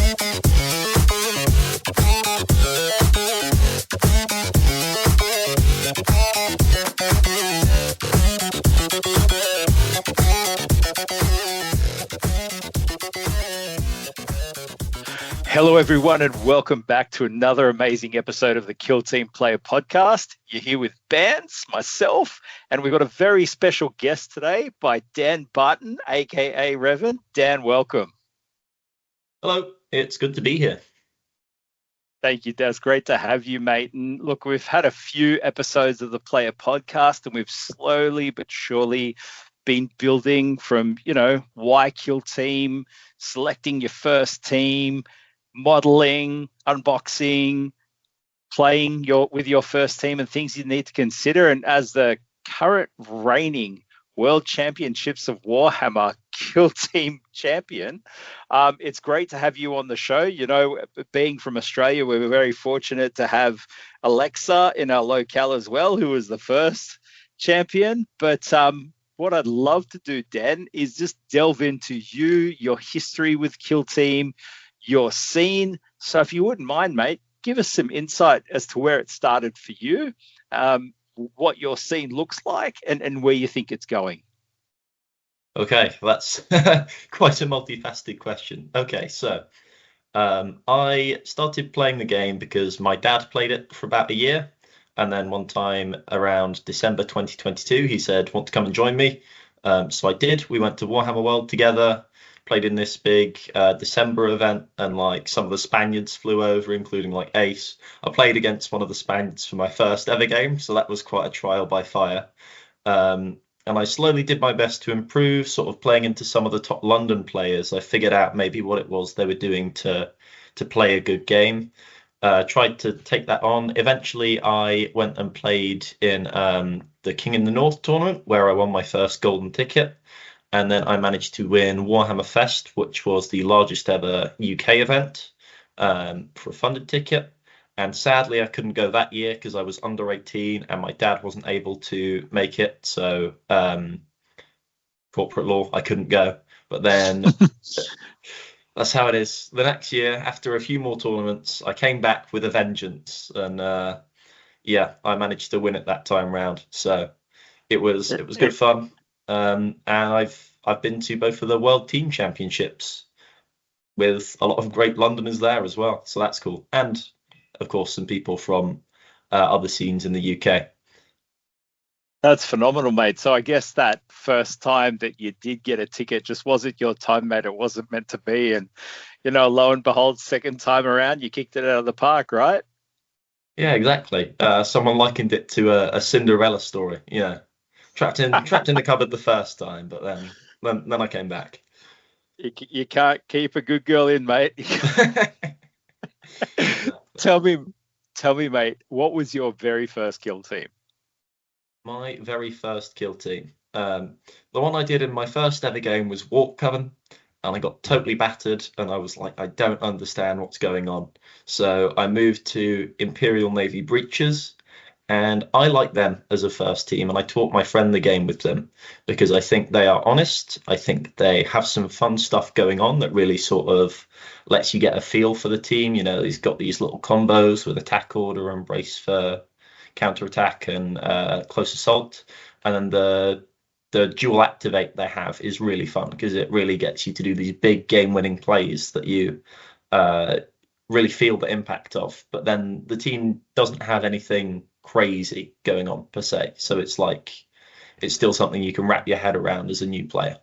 Hello, everyone, and welcome back to another amazing episode of the Kill Team Player Podcast. You're here with Bans, myself, and we've got a very special guest today by Dan Barton, aka Revan. Dan, welcome. Hello, it's good to be here. Thank you, Dan. It's great to have you, mate. And look, we've had a few episodes of the Player Podcast, and we've slowly but surely been building from, why Kill Team, selecting your first team, modeling, unboxing, playing with your first team and things you need to consider. And as the current reigning World Championships of Warhammer Kill Team champion, it's great to have you on the show. Being from Australia, we're very fortunate to have Alexa in our locale as well, who was the first champion. But what I'd love to do, Dan, is just delve into you, your history with Kill Team, your scene. So if you wouldn't mind, mate, give us some insight as to where it started for you, what your scene looks like, and where you think it's going. Okay, that's quite a multifaceted question. Okay, so I started playing the game because my dad played it for about a year. And then one time around December 2022, he said, want to come and join me? So I did. We went to Warhammer World together. Played in this big December event, and some of the Spaniards flew over, including Ace. I played against one of the Spaniards for my first ever game, so that was quite a trial by fire. And I slowly did my best to improve, sort of playing into some of the top London players. I figured out maybe what it was they were doing to play a good game. Tried to take that on. Eventually, I went and played in the King in the North tournament, where I won my first golden ticket. And then I managed to win Warhammer Fest, which was the largest ever UK event, for a funded ticket. And sadly, I couldn't go that year because I was under 18 and my dad wasn't able to make it. So corporate law, I couldn't go. But then that's how it is. The next year, after a few more tournaments, I came back with a vengeance. And I managed to win it that time round. So it was good fun. And I've been to both of the World Team Championships with a lot of great Londoners there as well. So that's cool. And, of course, some people from other scenes in the UK. That's phenomenal, mate. So I guess that first time that you did get a ticket just wasn't your time, mate. It wasn't meant to be. And, lo and behold, second time around, you kicked it out of the park, right? Yeah, exactly. Someone likened it to a Cinderella story, Trapped in the cupboard the first time, but then I came back. You can't keep a good girl in, mate. Tell me, mate, what was your very first kill team? My very first kill team. The one I did in my first ever game was Warp Coven, and I got totally battered, and I was like, I don't understand what's going on. So I moved to Imperial Navy Breaches. And I like them as a first team, and I taught my friend the game with them because I think they are honest. I think they have some fun stuff going on that really sort of lets you get a feel for the team. He's got these little combos with attack order and brace for counterattack and close assault. And then the dual activate they have is really fun because it really gets you to do these big game-winning plays that you really feel the impact of. But then the team doesn't have anything crazy going on per se, so it's still something you can wrap your head around as a new player.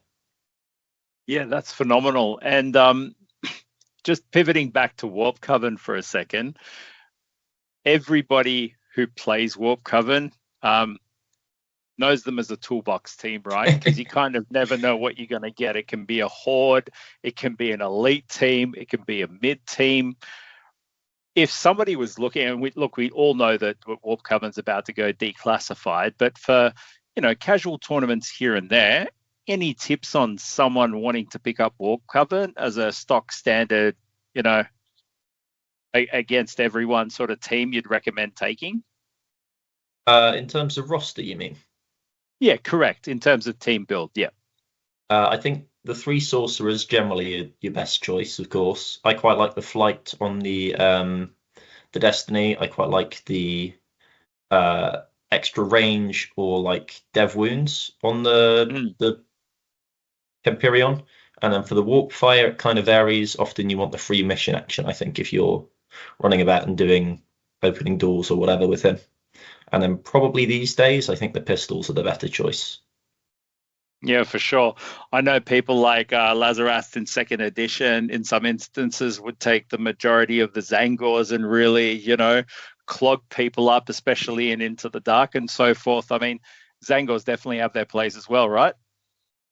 Yeah, that's phenomenal. And just pivoting back to Warp Coven for a second, everybody who plays Warp Coven knows them as a toolbox team, right? Because you kind of never know what you're going to get. It can be a horde, it can be an elite team, it can be a mid team. If somebody was looking, and we all know that Warp Coven's about to go declassified, but for casual tournaments here and there, any tips on someone wanting to pick up Warp Coven as a stock standard, against everyone sort of team you'd recommend taking? In terms of roster, you mean? Yeah, correct. In terms of team build, yeah. I think the three sorcerers generally are your best choice, of course. I quite like the flight on the Destiny. I quite like the uh extra range or like dev wounds on Mm. the Empyrean. And then for the warp fire, it kind of varies. Often you want the free mission action, I think, if you're running about and doing opening doors or whatever with him. And then probably these days, I think the pistols are the better choice. Yeah, for sure. I know people like Lazarus in second edition, in some instances, would take the majority of the Zangors and really, clog people up, especially in Into the Dark and so forth. I mean, Zangors definitely have their place as well, right?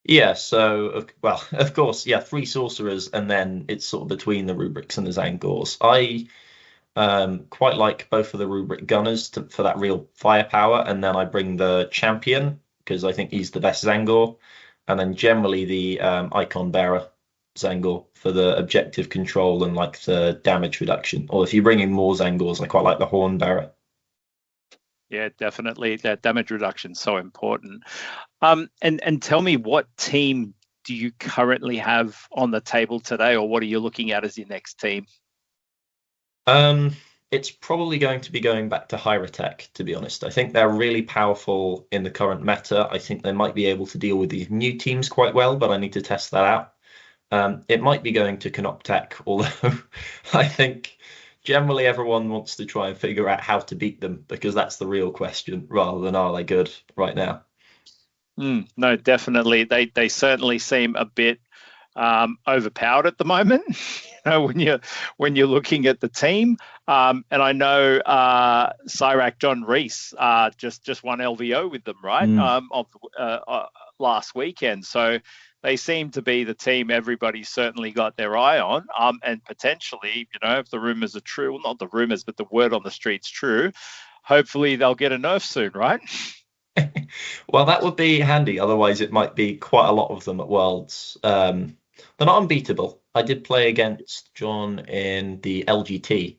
Yeah, so well, of course, yeah, three sorcerers, and then it's sort of between the rubrics and the Zangors. I quite like both of the rubric gunners for that real firepower, and then I bring the champion because I think he's the best Zangor, and then generally the icon bearer Zangor for the objective control and like the damage reduction. Or if you bring in more Zangors, I quite like the horn bearer. Yeah, definitely. That damage reduction is so important. And tell me, what team do you currently have on the table today, or what are you looking at as your next team? Um, it's probably going to be going back to Hyrotech, to be honest. I think they're really powerful in the current meta. I think they might be able to deal with these new teams quite well, but I need to test that out. It might be going to Canoptech, although I think generally everyone wants to try and figure out how to beat them because that's the real question rather than are they good right now. No, definitely. They certainly seem a bit overpowered at the moment. When you're looking at the team, and I know Cyrac John Reese just won LVO with them, right? Mm. Last weekend, so they seem to be the team everybody's certainly got their eye on. And potentially, if the rumors are true, well, not the rumors, but the word on the street's true. Hopefully, they'll get a nerf soon, right? Well, that would be handy. Otherwise, it might be quite a lot of them at Worlds. They're not unbeatable. I did play against John in the LGT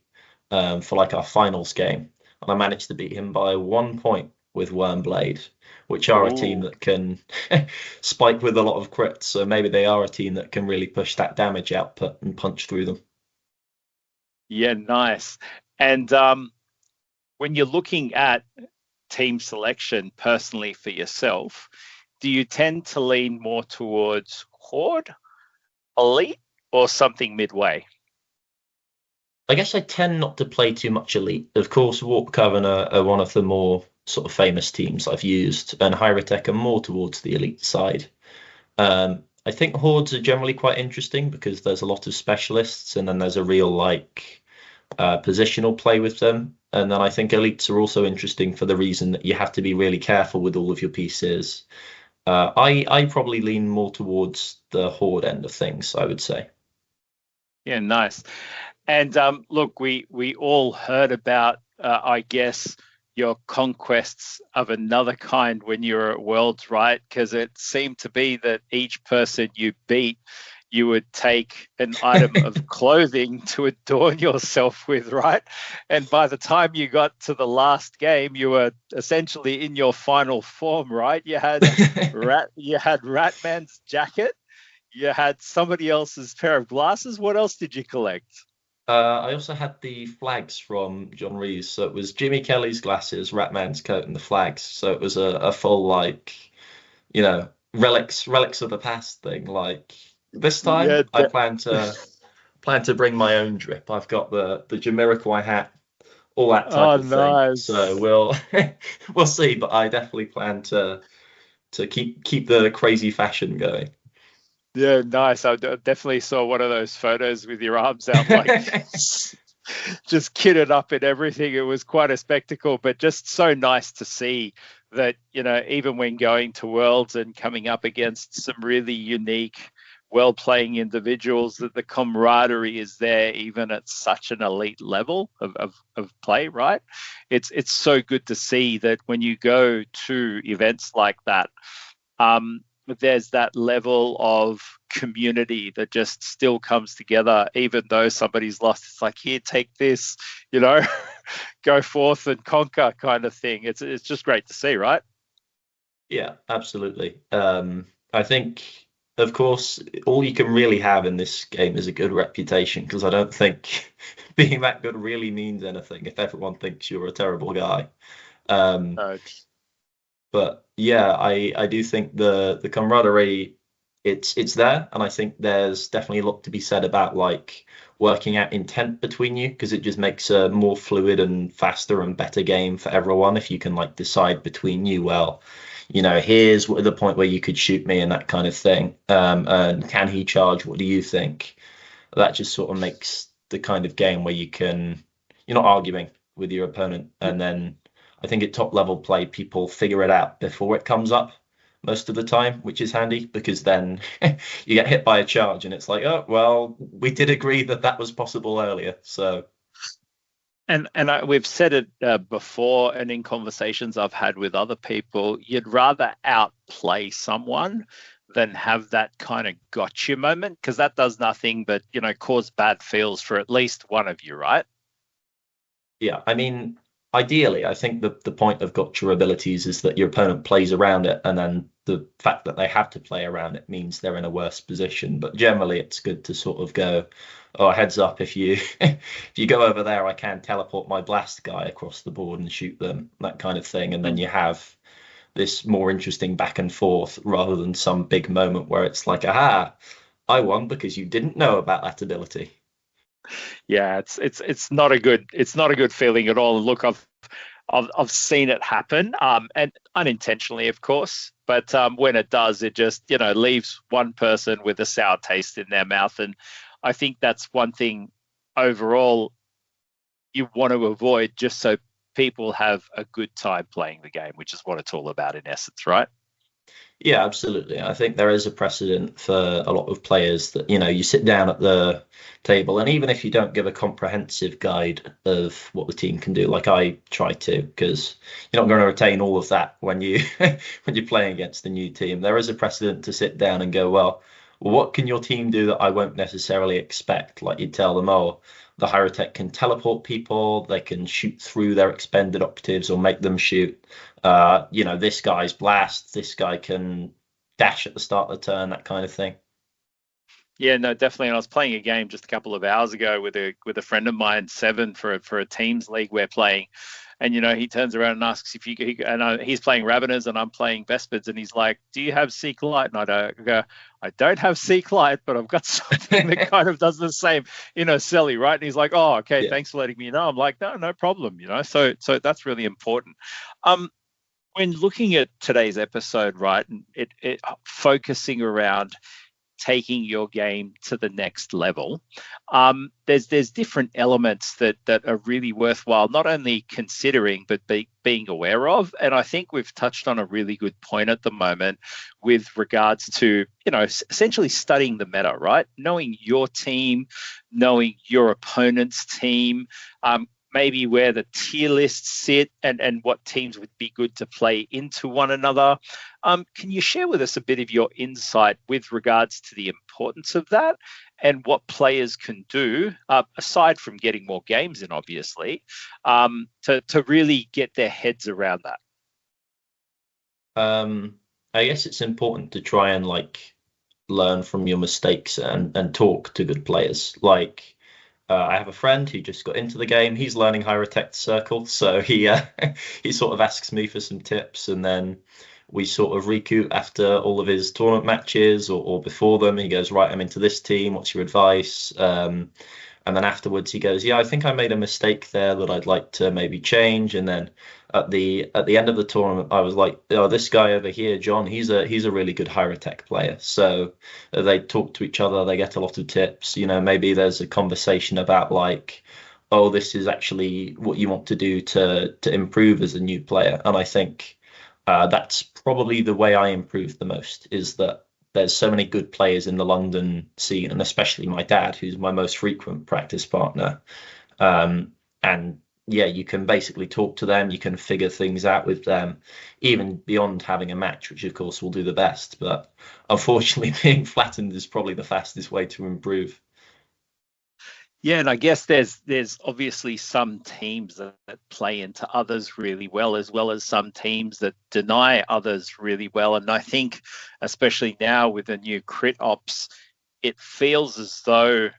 for like our finals game, and I managed to beat him by 1 point with Wormblade, which are a team Oh, that can spike with a lot of crits. So maybe they are a team that can really push that damage output and punch through them. yeah, nice. And when you're looking at team selection personally for yourself, do you tend to lean more towards Horde, Elite, or something midway? I guess I tend not to play too much Elite. Of course, Warp Coven are one of the more sort of famous teams I've used, and Hyrotech are more towards the Elite side. I think Hordes are generally quite interesting because there's a lot of specialists, and then there's a real like positional play with them. And then I think Elites are also interesting for the reason that you have to be really careful with all of your pieces. I probably lean more towards the Horde end of things, I would say. Yeah, nice. And look, we all heard about, I guess, your conquests of another kind when you were at Worlds, right? Because it seemed to be that each person you beat, you would take an item of clothing to adorn yourself with, right? And by the time you got to the last game, you were essentially in your final form, right? You had Ratman's jacket, you had somebody else's pair of glasses. What else did you collect? I also had the flags from John Reeves. So it was Jimmy Kelly's glasses, Ratman's coat, and the flags. So it was a full like, relics of the past thing. Like this Yeah, time, I plan to bring my own drip. I've got the Jamiroquai hat, all that type oh, of thing. So nice. we'll see. But I definitely plan to keep the crazy fashion going. Yeah, nice. Definitely saw one of those photos with your arms out like just kitted up and everything. It was quite a spectacle, but just so nice to see that, even when going to Worlds and coming up against some really unique, well playing individuals, that the camaraderie is there, even at such an elite level of play, right? It's so good to see that when you go to events like that, there's that level of community that just still comes together, even though somebody's lost. It's like, here, take this, you know, go forth and conquer kind of thing. It's just great to see, right? Yeah, absolutely. I think. of course, all you can really have in this game is a good reputation, because I don't think being that good really means anything if everyone thinks you're a terrible guy. Um, Uh, but yeah, I do think the camaraderie, it's there, and I think there's definitely a lot to be said about like working out intent between you, because it just makes a more fluid and faster and better game for everyone if you can like decide between you, well, here's the point where you could shoot me and that kind of thing. And can he charge? What do you think? That just sort of makes the kind of game where you're not arguing with your opponent. And then I think at top level play, people figure it out before it comes up most of the time, which is handy, because then you get hit by a charge and it's like, oh, well, we did agree that that was possible earlier. So we've said it before, and in conversations I've had with other people, you'd rather outplay someone than have that kind of gotcha moment, because that does nothing but cause bad feels for at least one of you, right? yeah, I mean, ideally, I think the point of gotcha abilities is that your opponent plays around it, and then the fact that they have to play around it means they're in a worse position. But generally, it's good to sort of go, oh, heads up, if you if you go over there, I can teleport my blast guy across the board and shoot them, that kind of thing. And then you have this more interesting back and forth rather than some big moment where it's like, aha, I won because you didn't know about that ability. Yeah, it's not a good feeling at all. Look, I've seen it happen, and unintentionally, of course. But when it does, it just leaves one person with a sour taste in their mouth, and I think that's one thing overall you want to avoid, just so people have a good time playing the game, which is what it's all about in essence, right? Yeah, absolutely. I think there is a precedent for a lot of players that, you sit down at the table, and even if you don't give a comprehensive guide of what the team can do, like I try to, because you're not going to retain all of that when when you're playing against a new team. There is a precedent to sit down and go, well, what can your team do that I won't necessarily expect? Like you tell them, oh, the Hyrotech can teleport people, they can shoot through their expended octaves or make them shoot. This guy's blast, this guy can dash at the start of the turn, that kind of thing. Yeah, no, definitely. And I was playing a game just a couple of hours ago with a friend of mine, Seven, for a teams league we're playing, and he turns around and asks if he's playing Raveners and I'm playing Vespids, and he's like, "Do you have Seek Light?" And I don't have Seek Light, but I've got something that kind of does the same, Selly, right? And he's like, "Oh, okay, Yeah. thanks for letting me know." I'm like, "No problem," So that's really important. When looking at today's episode, right, and it focusing around taking your game to the next level, there's different elements that are really worthwhile not only considering but being aware of. And I think we've touched on a really good point at the moment with regards to essentially studying the meta, right? Knowing your team, knowing your opponent's team, maybe where the tier lists sit and what teams would be good to play into one another. Can you share with us a bit of your insight with regards to the importance of that and what players can do, aside from getting more games in, obviously, to really get their heads around that? I guess it's important to try and learn from your mistakes and talk to good players. I have a friend who just got into the game. He's learning Hyrotech Circle, so he he sort of asks me for some tips, and then we sort of recoup after all of his tournament matches or before them. He goes, right, I'm into this team. What's your advice? And then afterwards he goes, yeah, I think I made a mistake there that I'd like to maybe change. And then at the end of the tournament, I was like, oh, this guy over here, John, he's a really good Hyrotech player. So they talk to each other, they get a lot of tips. Maybe there's a conversation about oh, this is actually what you want to do to improve as a new player. And I think that's probably the way I improved the most, is that there's so many good players in the London scene, and especially my dad, who's my most frequent practice partner. And yeah, you can basically talk to them, you can figure things out with them, even beyond having a match, which of course will do the best. But unfortunately, being flattened is probably the fastest way to improve. Yeah, and I guess there's obviously some teams that play into others really well as some teams that deny others really well. And I think, especially now with the new crit ops, it feels as though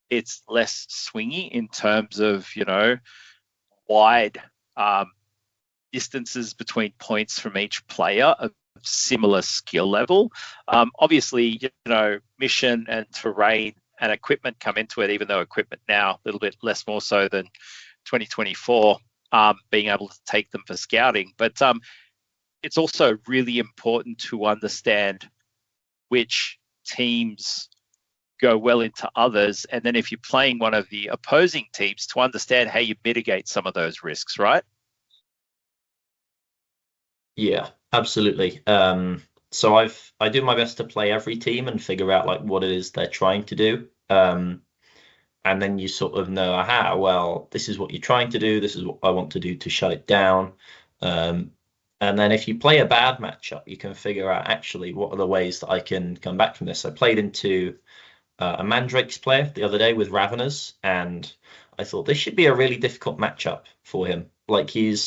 it's less swingy in terms of, wide um, distances between points from each player of similar skill level. Obviously, mission and terrain and equipment come into it, even though equipment now a little bit less more so than 2024, being able to take them for scouting. But it's also really important to understand which teams go well into others. And then if you're playing one of the opposing teams, to understand how you mitigate some of those risks, right? Yeah, absolutely. So I do my best to play every team and figure out like what it is they're trying to do. And then you sort of know, aha, well, this is what you're trying to do. This is what I want to do to shut it down. Um, and then if you play a bad matchup, you can figure out actually what are the ways that I can come back from this. I played into a Mandrakes player the other day with Raveners, and I thought this should be a really difficult matchup for him. Like he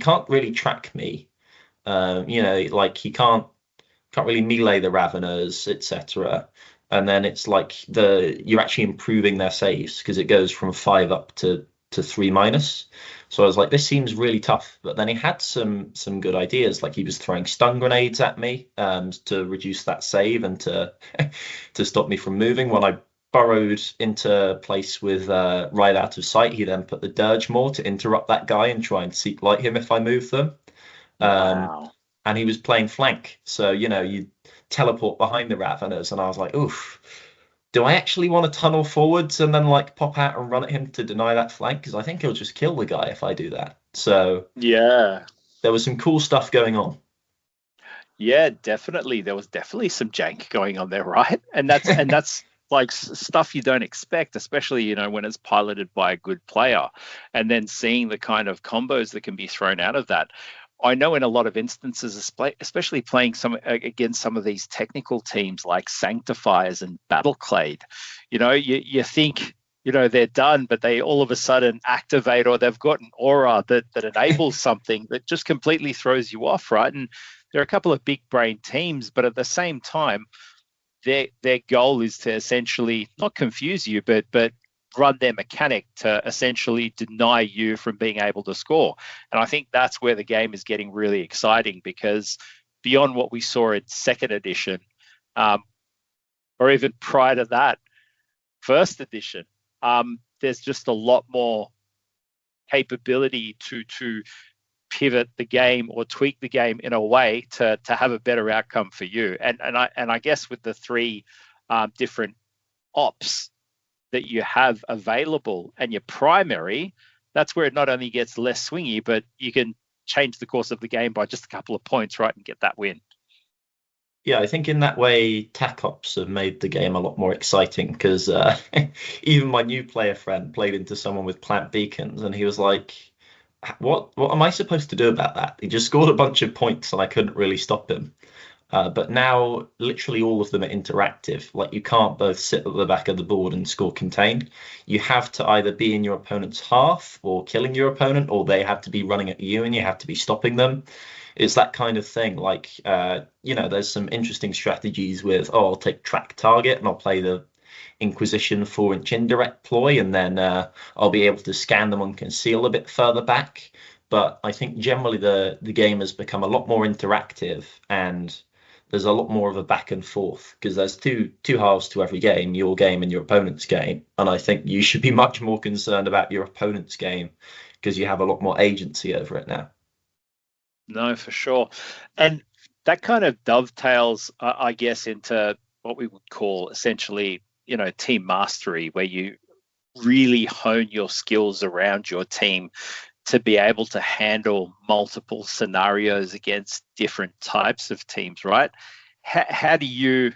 can't really track me. Like he can't really melee the Raveners, etc. And then it's like you're actually improving their saves because it goes from 5 up to 3 minus. So I was like, this seems really tough. But then he had some good ideas, like he was throwing stun grenades at me to reduce that save and to to stop me from moving. When I burrowed into place with right out of sight, he then put the Dirge Maw to interrupt that guy and try and seek light him if I move them. Wow. And he was playing flank. So, you teleport behind the Raveners, and I was like, oof, do I actually want to tunnel forwards and then like pop out and run at him to deny that flank? Because I think he'll just kill the guy if I do that. So Yeah. there was some cool stuff going on. Yeah, definitely. There was definitely some jank going on there, right? And that's like stuff you don't expect, especially when it's piloted by a good player, and then seeing the kind of combos that can be thrown out of that. I know in a lot of instances, especially playing some against some of these technical teams like Sanctifiers and Battleclade, you think they're done, but they all of a sudden activate, or they've got an aura that enables something that just completely throws you off, right? And there are a couple of big brain teams, but at the same time, their goal is to essentially not confuse you, but run their mechanic to essentially deny you from being able to score. And I think that's where the game is getting really exciting, because beyond what we saw in second edition, um, or even prior to that, first edition, there's just a lot more capability to pivot the game or tweak the game in a way to have a better outcome for you. And I guess with the three different ops that you have available and your primary, that's where it not only gets less swingy, but you can change the course of the game by just a couple of points, right, and get that win. Yeah, I think in that way, tac ops have made the game a lot more exciting because even my new player friend played into someone with plant beacons, and he was like, "What am I supposed to do about that?" He just scored a bunch of points, and I couldn't really stop him. But now, literally all of them are interactive. Like you can't both sit at the back of the board and score contained. You have to either be in your opponent's half or killing your opponent, or they have to be running at you and you have to be stopping them. It's that kind of thing. Like, there's some interesting strategies with, I'll take track target and I'll play the Inquisition 4-inch indirect ploy, and then I'll be able to scan them and conceal a bit further back. But I think generally the game has become a lot more interactive, and there's a lot more of a back and forth because there's two halves to every game, your game and your opponent's game. And I think you should be much more concerned about your opponent's game because you have a lot more agency over it now. No, for sure. And that kind of dovetails, I guess, into what we would call essentially, team mastery, where you really hone your skills around your team to be able to handle multiple scenarios against different types of teams, right? How do you,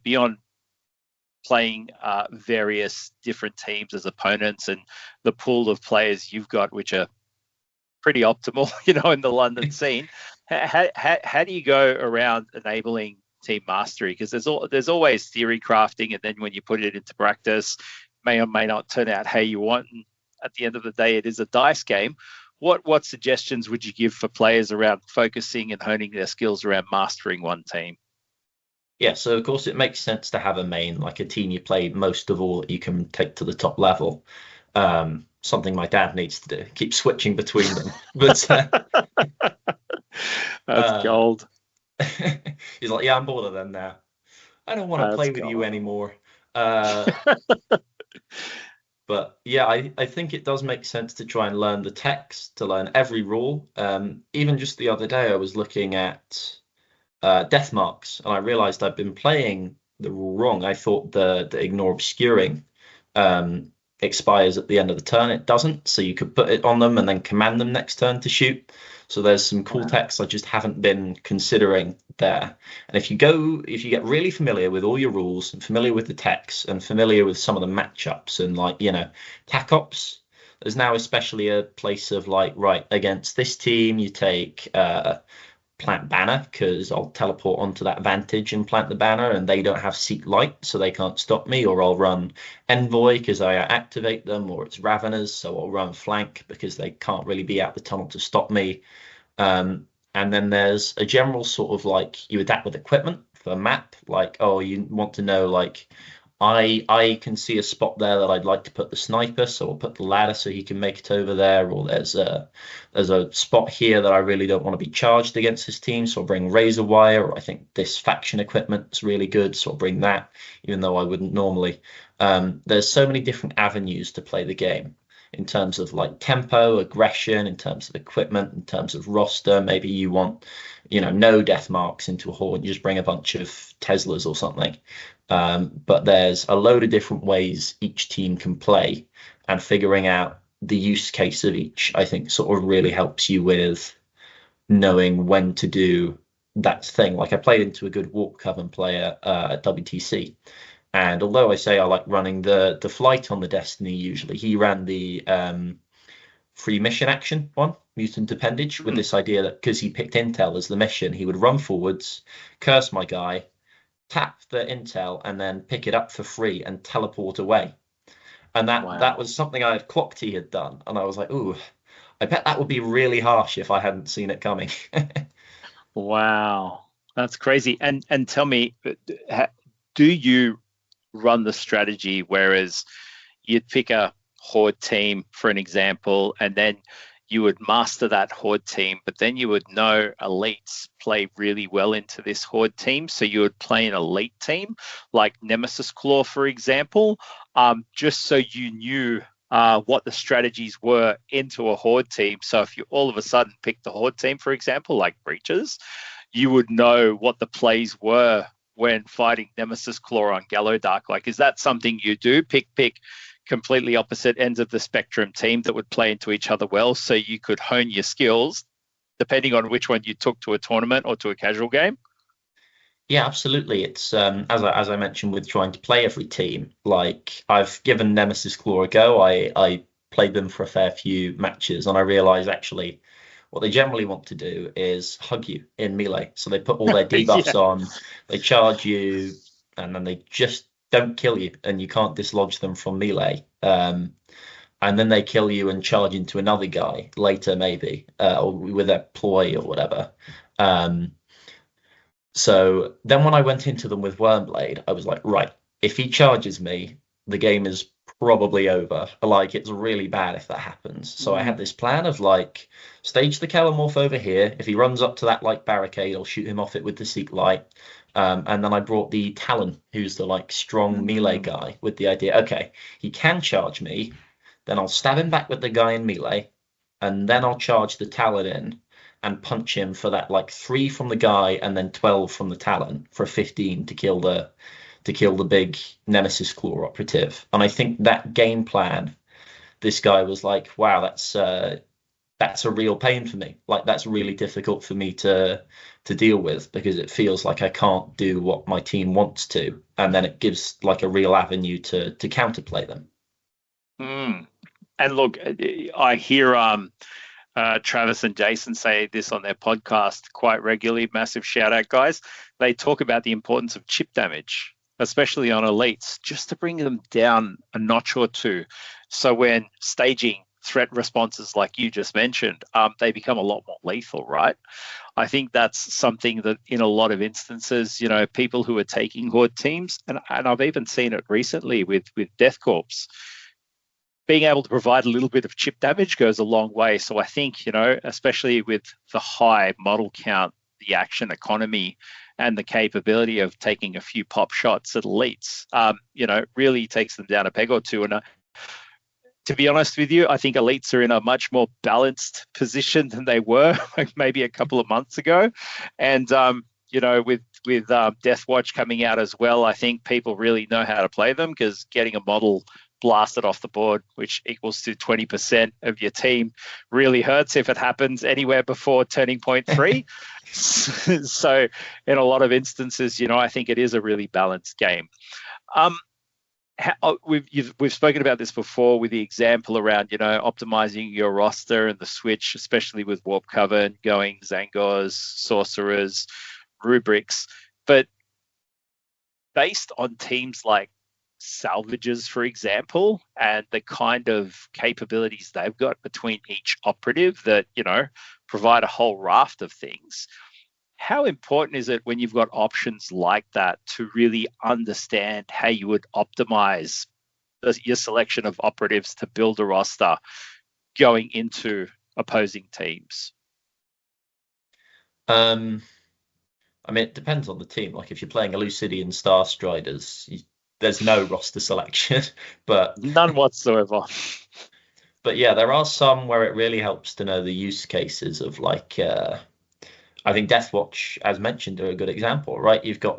beyond playing various different teams as opponents and the pool of players you've got, which are pretty optimal, in the London scene, how do you go around enabling team mastery? Because there's always theory crafting, and then when you put it into practice, may or may not turn out how you want. And at the end of the day, it is a dice game. What suggestions would you give for players around focusing and honing their skills around mastering one team? Yeah, so of course it makes sense to have a main, like a team you play most of all that you can take to the top level. Something my dad needs to do, keep switching between them. But That's gold. He's like, yeah, I'm bored of them now. I don't want to play with you anymore. But yeah, I think it does make sense to try and learn the text, to learn every rule. Even just the other day, I was looking at death marks, and I realized I'd been playing the rule wrong. I thought the ignore obscuring expires at the end of the turn. It doesn't, so you could put it on them and then command them next turn to shoot. So there's some cool text I just haven't been considering there. And if you get really familiar with all your rules and familiar with the text and familiar with some of the matchups and like, tac ops, there's now especially a place of like, right, against this team, you take plant banner because I'll teleport onto that vantage and plant the banner and they don't have seek light so they can't stop me, or I'll run envoy because I activate them, or it's raveners so I'll run flank because they can't really be out the tunnel to stop me. And then there's a general sort of like you adapt with equipment for map, like, oh, you want to know like I can see a spot there that I'd like to put the sniper, so I'll put the ladder so he can make it over there. Or there's a spot here that I really don't want to be charged against his team, so I'll bring razor wire. Or I think this faction equipment is really good, so I'll bring that, even though I wouldn't normally. There's so many different avenues to play the game in terms of like tempo, aggression, in terms of equipment, in terms of roster. Maybe you want, no death marks into a horde, you just bring a bunch of Teslas or something. But there's a load of different ways each team can play, and figuring out the use case of each, I think, sort of really helps you with knowing when to do that thing. Like I played into a good Warp Coven player at WTC, and although I say I like running the flight on the Destiny, usually he ran the free mission action one, Mutant Appendage, with this idea that because he picked Intel as the mission, he would run forwards, curse my guy, tap the intel, and then pick it up for free and teleport away. And that was something I had clocked he had done, and I was like, ooh, I bet that would be really harsh if I hadn't seen it coming. Wow, that's crazy. And tell me, do you run the strategy whereas you'd pick a horde team, for an example, and then you would master that horde team, but then you would know elites play really well into this horde team, so you would play an elite team like Nemesis Claw, for example, just so you knew what the strategies were into a horde team. So if you all of a sudden picked the horde team, for example, like Breaches, you would know what the plays were when fighting Nemesis Claw on Gallowdark. Like, is that something you do? Pick completely opposite ends of the spectrum team that would play into each other well, so you could hone your skills depending on which one you took to a tournament or to a casual game? Yeah, absolutely. It's as I mentioned with trying to play every team. Like I've given Nemesis Claw a go. I played them for a fair few matches, and I realised actually what they generally want to do is hug you in melee. So they put all their debuffs on, they charge you, and then they just don't kill you, and you can't dislodge them from melee. And then they kill you and charge into another guy later, maybe, or with a ploy or whatever. So then when I went into them with Wormblade, I was like, right, if he charges me, the game is probably over. Like, it's really bad if that happens. So I had this plan of like, stage the Kellamorph over here. If he runs up to that like barricade, I'll shoot him off it with the Seek Light. And then I brought the Talon, who's the like strong melee guy, with the idea, okay, he can charge me, then I'll stab him back with the guy in melee, and then I'll charge the Talon in and punch him for that like 3 from the guy and then 12 from the Talon for 15 to kill the big Nemesis Claw operative. And I think that game plan, this guy was like, wow, that's a real pain for me. Like that's really difficult for me to deal with, because it feels like I can't do what my team wants to, and then it gives like a real avenue to counterplay them. And look, I hear Travis and Jason say this on their podcast quite regularly. Massive shout out, guys. They talk about the importance of chip damage especially on elites, just to bring them down a notch or two. So when staging threat responses like you just mentioned, they become a lot more lethal, right? I think that's something that in a lot of instances, people who are taking Horde teams, and I've even seen it recently with Death Corps, being able to provide a little bit of chip damage goes a long way. So I think, especially with the high model count, the action economy, and the capability of taking a few pop shots at elites, really takes them down a peg or two. And to be honest with you, I think elites are in a much more balanced position than they were maybe a couple of months ago. And, with Death Watch coming out as well, I think people really know how to play them, because getting a model blasted off the board, which equals to 20% of your team, really hurts if it happens anywhere before turning point 3. So in a lot of instances, I think it is a really balanced game. We've spoken about this before with the example around, optimizing your roster and the switch, especially with Warp Cover and going Zangors, Sorcerers, Rubrics. But based on teams like Salvages, for example, and the kind of capabilities they've got between each operative that, provide a whole raft of things, how important is it when you've got options like that to really understand how you would optimize your selection of operatives to build a roster going into opposing teams? It depends on the team. Like if you're playing Elucidian Starstriders, there's no roster selection, but none whatsoever. But yeah, there are some where it really helps to know the use cases of I think Deathwatch, as mentioned, are a good example, right? You've got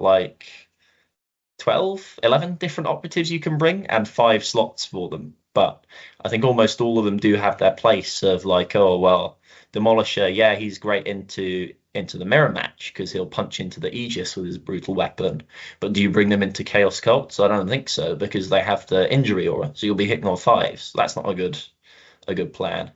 12, 11 different operatives you can bring and 5 slots for them. But I think almost all of them do have their place of Demolisher, yeah, he's great into the mirror match because he'll punch into the Aegis with his brutal weapon. But do you bring them into Chaos Cults? I don't think so, because they have the injury aura, so you'll be hitting on 5s. That's not a good plan.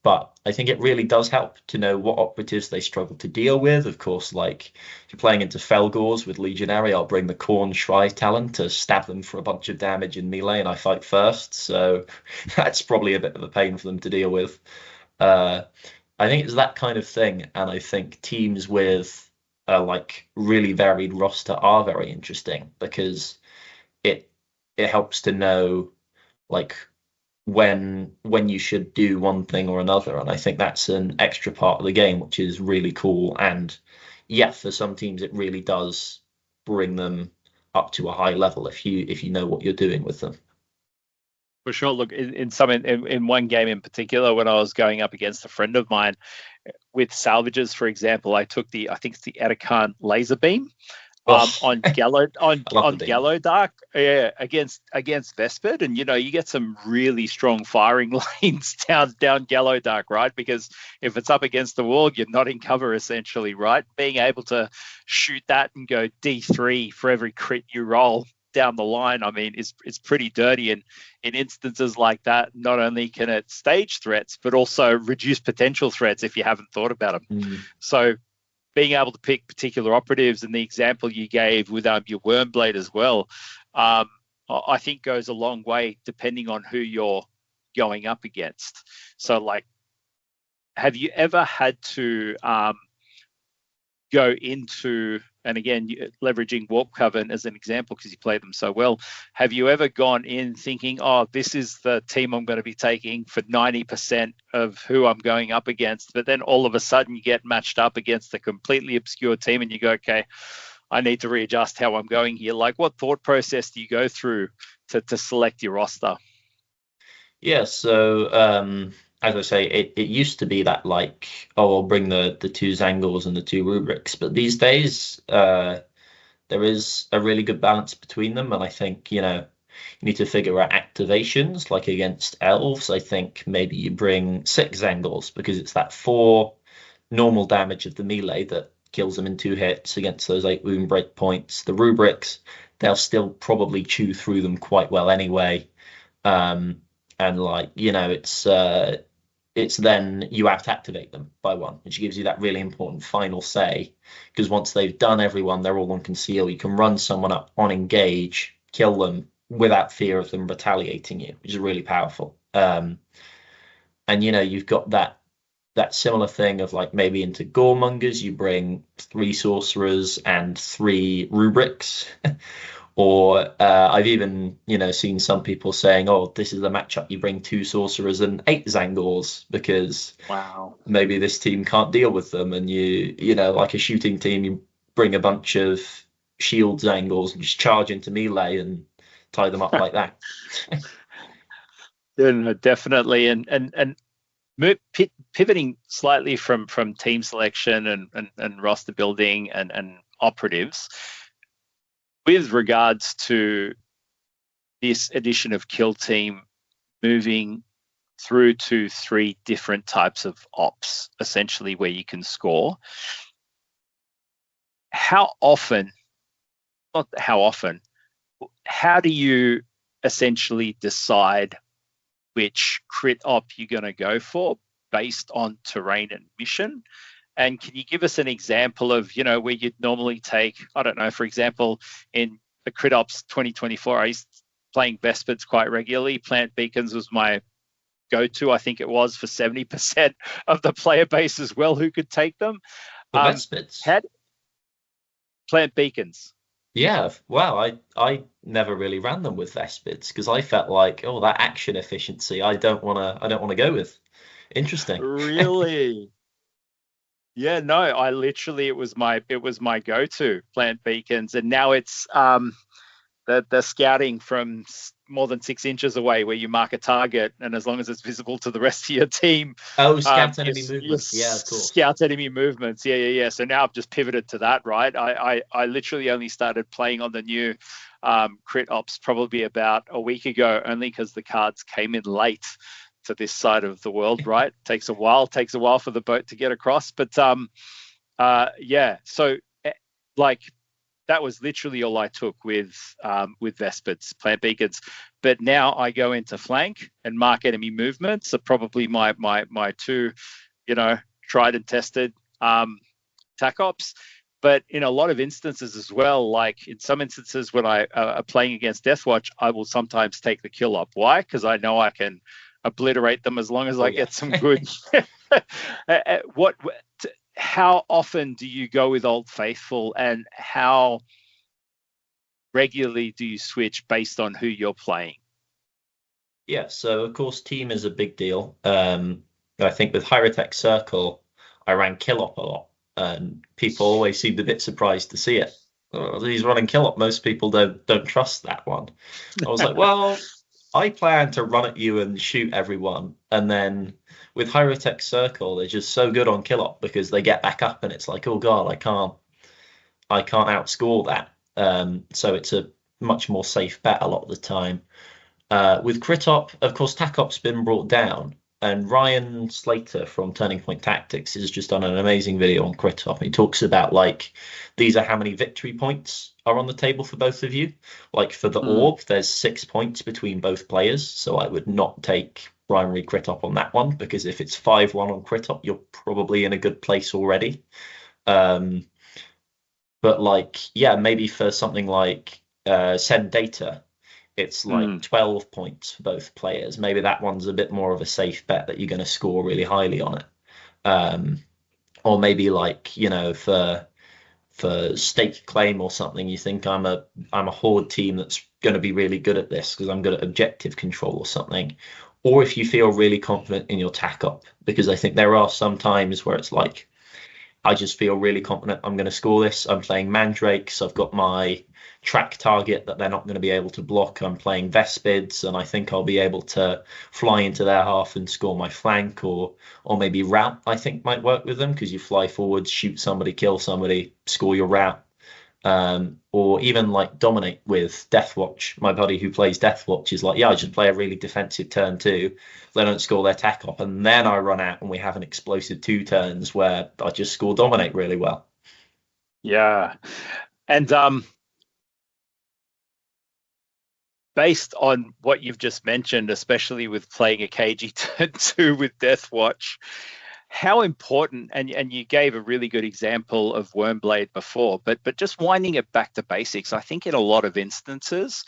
But I think it really does help to know what operatives they struggle to deal with. Of course, if you're playing into Felgors with Legionary, I'll bring the Khorne Shrai talent to stab them for a bunch of damage in melee, and I fight first. So that's probably a bit of a pain for them to deal with. I think it's that kind of thing, and I think teams with a really varied roster are very interesting because it helps to know when you should do one thing or another, and I think that's an extra part of the game which is really cool. And yeah, for some teams it really does bring them up to a high level if you know what you're doing with them. For sure. Look, in one game in particular, when I was going up against a friend of mine with Salvages, for example, I took I think it's the Edacon laser beam on Gallodark, against Vespid, and you get some really strong firing lanes down Gallodark, right? Because if it's up against the wall, you're not in cover essentially, right? Being able to shoot that and go D3 for every crit you roll down the line, it's pretty dirty. And in instances like that, not only can it stage threats, but also reduce potential threats if you haven't thought about them. So being able to pick particular operatives, and the example you gave with your Wormblade as well, I think goes a long way depending on who you're going up against. So have you ever had to go into, and again, leveraging Warp Cover as an example because you play them so well, have you ever gone in thinking, this is the team I'm going to be taking for 90% of who I'm going up against, but then all of a sudden you get matched up against a completely obscure team and you go, okay, I need to readjust how I'm going here? What thought process do you go through to select your roster? Yeah, so as I say, it used to be that I'll bring the 2 Zangors and the 2 Rubrics, but these days there is a really good balance between them, and I think you need to figure out activations. Against elves, I think maybe you bring 6 Zangors because it's that 4 normal damage of the melee that kills them in 2 hits against those 8 wound break points. The Rubrics, they'll still probably chew through them quite well anyway. And it's it's then you have to activate them by one, which gives you that really important final say. Because once they've done everyone, they're all on conceal. You can run someone up on engage, kill them without fear of them retaliating you, which is really powerful. And you've got that similar thing of like maybe into Goremongers, you bring 3 sorcerers and 3 rubrics. Or I've even, seen some people saying, "Oh, this is a matchup. You bring 2 sorcerers and 8 Zangors because Wow. maybe this team can't deal with them." And like a shooting team, you bring a bunch of shield Zangors and just charge into melee and tie them up like that. Yeah, no, definitely. And pivoting slightly from team selection and roster building and operatives, with regards to this edition of Kill Team moving through to 3 different types of ops, essentially, where you can score. How do you essentially decide which crit op you're going to go for based on terrain and mission? And can you give us an example of, where you'd normally take, I don't know, for example, in the Crit Ops 2024, I used playing Vespids quite regularly. Plant Beacons was my go-to, I think it was, for 70% of the player base as well who could take them. The Vespids? Plant Beacons. Yeah, wow. I never really ran them with Vespids because I felt like, oh, that action efficiency, I don't wanna go with. Interesting. Really? Yeah, no, it was my go-to, Plant Beacons, and now it's the scouting from more than 6 inches away, where you mark a target, and as long as it's visible to the rest of your team. Oh, scout enemy movements. Yeah, of course. Scout enemy movements. Yeah. So now I've just pivoted to that, right? I literally only started playing on the new Crit Ops probably about a week ago, only because the cards came in late to this side of the world, right? Takes a while for the boat to get across, but yeah, so like that was literally all I took with Vespids, Plant Beacons. But now I go into flank and mark enemy movements are probably my 2 tried and tested tac ops. But in a lot of instances as well, like in some instances when I are playing against Deathwatch, I will sometimes take the kill op. Why? Because I know I can obliterate them as long as I get some good. How often do you go with Old Faithful, and how regularly do you switch based on who you're playing? Yeah, so of course team is a big deal. I think with Hyrotech Circle, I ran kill op a lot, and people always seemed a bit surprised to see it. Oh, he's running kill op. Most people don't trust that one. I was like, well, I plan to run at you and shoot everyone, and then with Hyrotech Circle, they're just so good on kill op because they get back up, and it's like, oh god, I can't outscore that. So it's a much more safe bet a lot of the time. With crit op, of course, tac op's been brought down, and Ryan Slater from Turning Point Tactics has just done an amazing video on crit op. He talks about like these are how many victory points are on the table for both of you. Like for the orb, there's 6 points between both players, so I would not take primary crit op on that one, because if it's 5-1 on crit op, you're probably in a good place already. But like, yeah, maybe for something like send data, it's like 12 points for both players. Maybe that one's a bit more of a safe bet that you're going to score really highly on it. Or maybe like, for stake claim or something, you think I'm a horde team that's going to be really good at this because I'm good at objective control or something. Or if you feel really confident in your tac op, because I think there are some times where it's like, I just feel really confident I'm going to score this. I'm playing Mandrakes. I've got my track target that they're not going to be able to block. I'm playing Vespids, and I think I'll be able to fly into their half and score my flank, or maybe route, I think might work with them, because you fly forward, shoot somebody, kill somebody, score your route. Or even like dominate with Deathwatch. My buddy who plays Deathwatch is like, yeah, I just play a really defensive turn 2. They don't score their tac op, and then I run out and we have an explosive 2 turns where I just score dominate really well. Yeah. And based on what you've just mentioned, especially with playing a KG Turn 2 with Deathwatch, how important, and you gave a really good example of Wormblade before, but just winding it back to basics, I think in a lot of instances,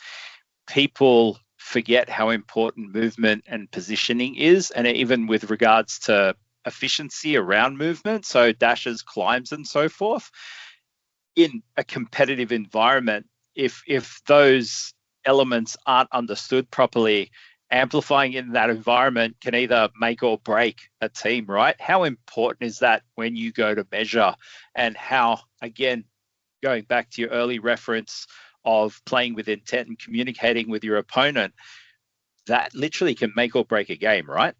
people forget how important movement and positioning is, and even with regards to efficiency around movement, so dashes, climbs, and so forth. In a competitive environment, if those elements aren't understood properly, amplifying in that environment can either make or break a team, right? How important is that when you go to measure, and how, again, going back to your early reference of playing with intent and communicating with your opponent, that literally can make or break a game, right?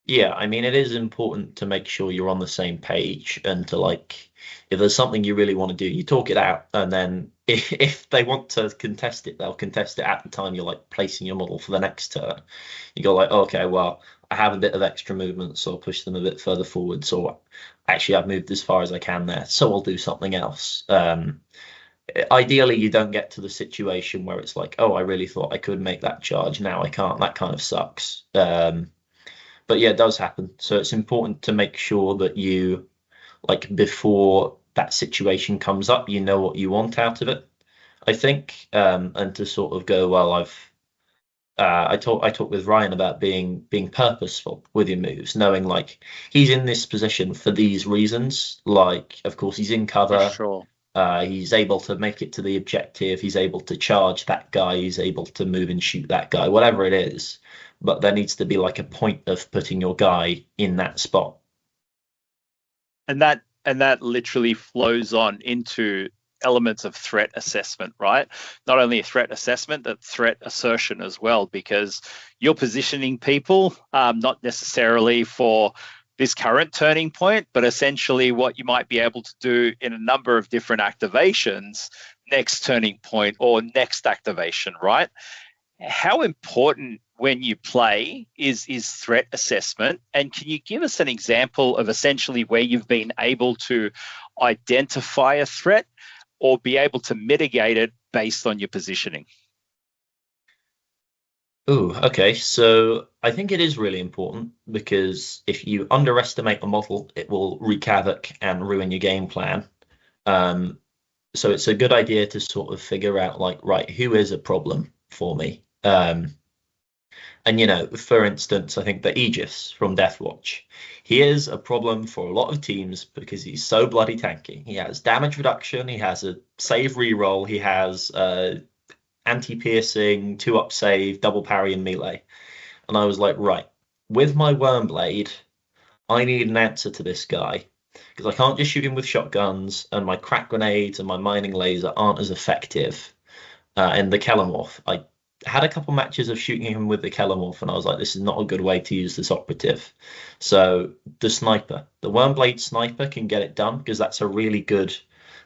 Yeah, I mean, it is important to make sure you're on the same page and to like, if there's something you really want to do, you talk it out, and then if they want to contest it, they'll contest it at the time you're like placing your model for the next turn. You go like, okay, well, I have a bit of extra movement, so I'll push them a bit further forward. So actually, I've moved as far as I can there, so I'll do something else. Ideally, you don't get to the situation where it's like, oh, I really thought I could make that charge, now I can't. That kind of sucks. But yeah, it does happen. So it's important to make sure that you, like, before that situation comes up, you know what you want out of it, I think. And to sort of go, well, I talked with Ryan about being purposeful with your moves, knowing like he's in this position for these reasons. Like, of course, he's in For cover. sure. He's able to make it to the objective. He's able to charge that guy. He's able to move and shoot that guy, whatever it is. But there needs to be like a point of putting your guy in that spot. And that literally flows on into elements of threat assessment, right? Not only a threat assessment, but threat assertion as well, because you're positioning people not necessarily for this current turning point, but essentially what you might be able to do in a number of different activations, next turning point or next activation, right? How important when you play is threat assessment, and can you give us an example of essentially where you've been able to identify a threat or be able to mitigate it based on your positioning? Oh, okay. So I think it is really important because if you underestimate a model, it will wreak havoc and ruin your game plan. Um, so it's a good idea to sort of figure out like, right, who is a problem for me? And you know, for instance, I think the Aegis from Deathwatch, he is a problem for a lot of teams because he's so bloody tanky. He has damage reduction, he has a save reroll, he has anti-piercing, 2-up save, double parry, and melee. And I was like, right, with my Wormblade, I need an answer to this guy because I can't just shoot him with shotguns, and my crack grenades and my mining laser aren't as effective. In the Kelermorph, I had a couple matches of shooting him with the Kelermorph, and I was like, this is not a good way to use this operative. So the sniper, the Wormblade sniper can get it done because that's a really good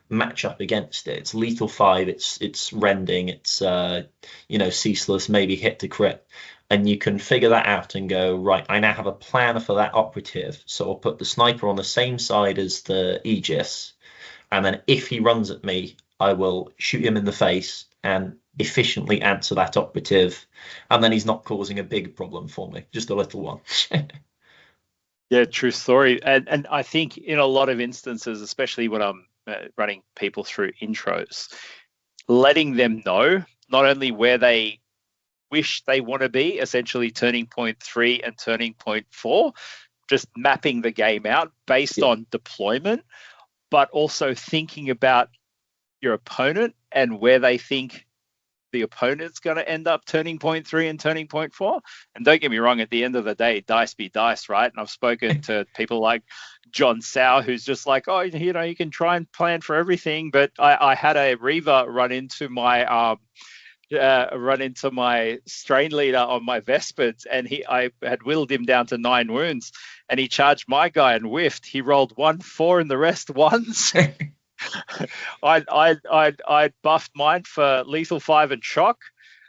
matchup against it. It's lethal 5, it's rending, it's ceaseless, maybe hit to crit. And you can figure that out and go, right, I now have a plan for that operative. So I'll put the sniper on the same side as the Aegis. And then if he runs at me, I will shoot him in the face and efficiently answer that operative. And then he's not causing a big problem for me, just a little one. Yeah, true story. And I think in a lot of instances, especially when I'm running people through intros, letting them know not only where they wish they want to be, essentially turning point 3 and turning point 4, just mapping the game out based on deployment, but also thinking about your opponent and where they think the opponent's going to end up turning point 3 and turning point 4. And don't get me wrong, at the end of the day, dice be dice, right? And I've spoken to people like John Sau, who's just like, oh, you know, you can try and plan for everything. But I had a Reaver run into my strain leader on my Vespers, and I had whittled him down to 9 wounds, and he charged my guy and whiffed. He rolled 1-4 and the rest ones. I buffed mine for lethal 5 and shock,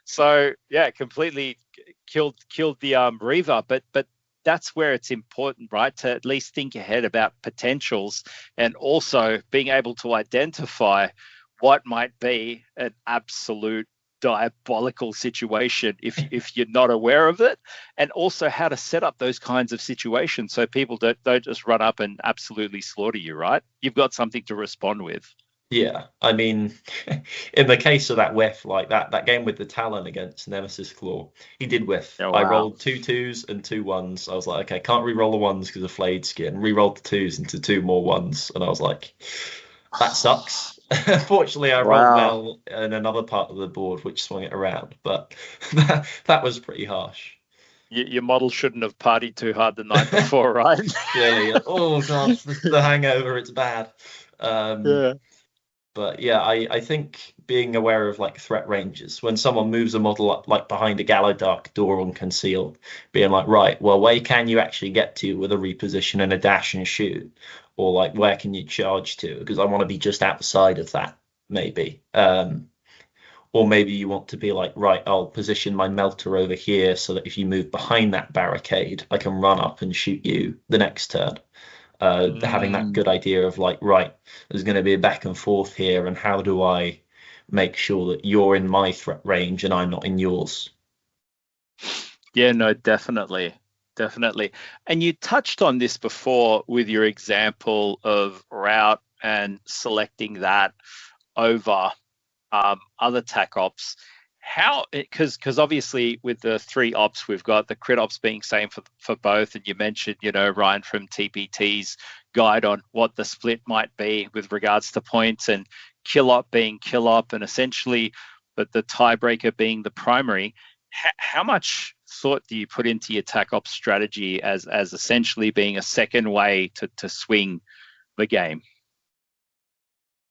so yeah, completely killed the Reaver. But that's where it's important, right, to at least think ahead about potentials and also being able to identify what might be an absolute diabolical situation if you're not aware of it, and also how to set up those kinds of situations so people don't just run up and absolutely slaughter you, right? You've got something to respond with. Yeah, I mean, in the case of that whiff, like that game with the Talon against Nemesis Claw, he did whiff. Oh, I wow. rolled 2 2s and 2 1s. I was like, okay, can't re-roll the ones because of flayed skin. Re-rolled the 2s into 2 more 1s, and I was like, that sucks. Fortunately, I rolled Wow. well in another part of the board, which swung it around, but that was pretty harsh. Your model shouldn't have partied too hard the night before, right? Clearly, oh god, the hangover, it's bad. Yeah. But yeah, I think being aware of like threat ranges when someone moves a model up like behind a Gallowdark door unconcealed, being like, right, well, where can you actually get to with a reposition and a dash and shoot? Or like where can you charge to? Because I want to be just outside of that, maybe. Or maybe you want to be like, right, I'll position my melter over here so that if you move behind that barricade, I can run up and shoot you the next turn. Having that good idea of like, right, there's going to be a back and forth here, and how do I make sure that you're in my threat range and I'm not in yours? Yeah, no, definitely. Definitely. And you touched on this before with your example of route and selecting that over other tac ops. How, because obviously with the 3 ops we've got the crit ops being same for both, and you mentioned, Ryan from TPT's guide on what the split might be with regards to points, and kill op being kill op, and essentially, but the tiebreaker being the primary. How much thought do you put into your tac ops strategy as essentially being a second way to swing the game?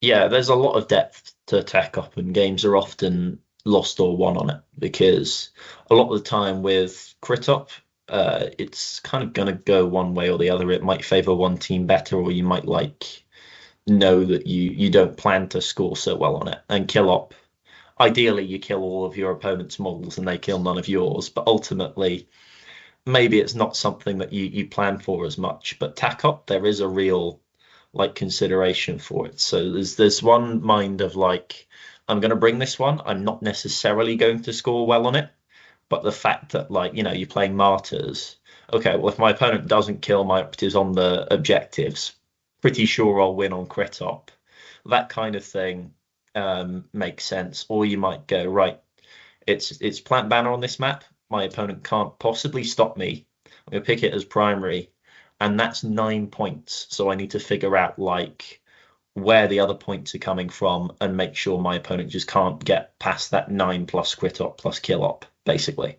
Yeah, there's a lot of depth to tech up, and games are often lost or won on it because a lot of the time with crit up, it's kind of going to go one way or the other. It might favor one team better, or you might like know that you don't plan to score so well on it. And kill op, ideally you kill all of your opponent's models and they kill none of yours, but ultimately maybe it's not something that you plan for as much. But tac op, there is a real like consideration for it. So there's one mind of like, I'm going to bring this one. I'm not necessarily going to score well on it, but the fact that like you're playing martyrs. Okay, well if my opponent doesn't kill my operatives on the objectives, pretty sure I'll win on crit op. That kind of thing makes sense. Or you might go right. It's plant banner on this map. My opponent can't possibly stop me. I'm going to pick it as primary, and that's 9 points. So I need to figure out like where the other points are coming from and make sure my opponent just can't get past that 9 plus crit op plus kill op, basically.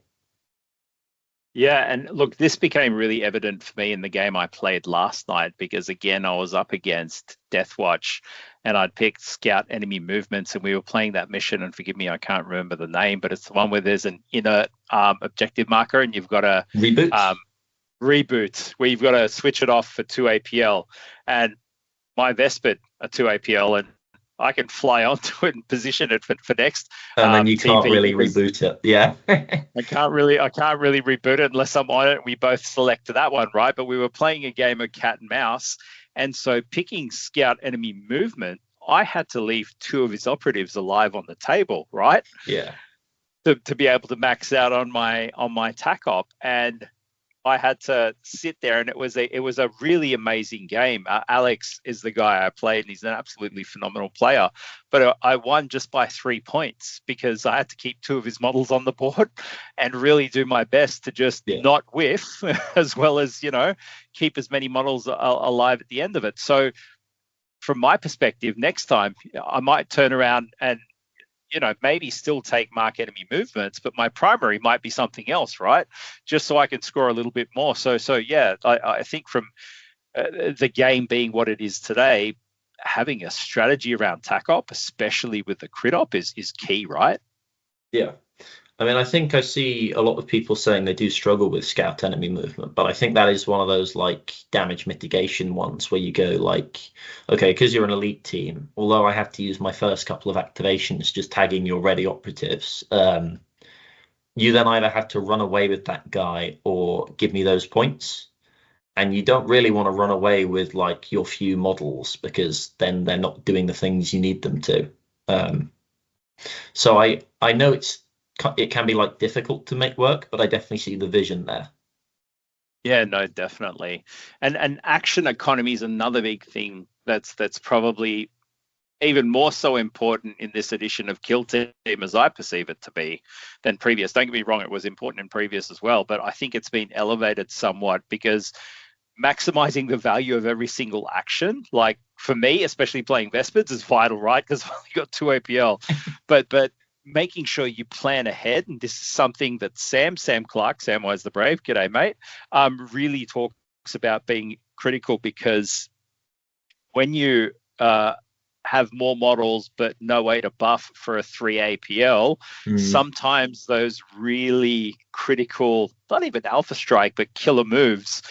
Yeah, and look, this became really evident for me in the game I played last night because, again, I was up against Deathwatch and I'd picked Scout Enemy Movements, and we were playing that mission, and forgive me, I can't remember the name, but it's the one where there's an inert objective marker and you've got to reboot, where you've got to switch it off for 2 APL. And my Vespid are 2 APL, and I can fly onto it and position it for next. And then you can't really reboot it. Yeah. I can't really reboot it unless I'm on it. We both selected that one, right? But we were playing a game of cat and mouse. And so picking Scout Enemy Movement, I had to leave 2 of his operatives alive on the table, right? Yeah. To be able to max out on my tac op. And I had to sit there, and it was a really amazing game. Alex is the guy I played, and he's an absolutely phenomenal player. But I won just by 3 points because I had to keep 2 of his models on the board and really do my best to just not whiff, as well as keep as many models alive at the end of it. So, from my perspective, next time I might turn around and maybe still take mark enemy movements, but my primary might be something else, right? Just so I can score a little bit more. So yeah, I think from the game being what it is today, having a strategy around tac op, especially with the crit op, is key, right? Yeah. I mean, I think I see a lot of people saying they do struggle with scout enemy movement, but I think that is one of those like damage mitigation ones where you go like, okay, because you're an elite team, although I have to use my first couple of activations just tagging your ready operatives, you then either have to run away with that guy or give me those points. And you don't really want to run away with like your few models because then they're not doing the things you need them to. So I know it can be like difficult to make work, but I definitely see the vision there. Yeah, no, definitely. And action economy is another big thing that's probably even more so important in this edition of Kill Team, as I perceive it to be, than previous. Don't get me wrong, it was important in previous as well, but I think it's been elevated somewhat because maximizing the value of every single action, like for me, especially playing Vespids, is vital, right? Because I've only got 2 APL. But making sure you plan ahead, and this is something that Sam Clark, Samwise the Brave, g'day mate, really talks about being critical, because when you have more models but no way to buff for a 3 APL, Mm, sometimes those really critical, not even alpha strike, but killer moves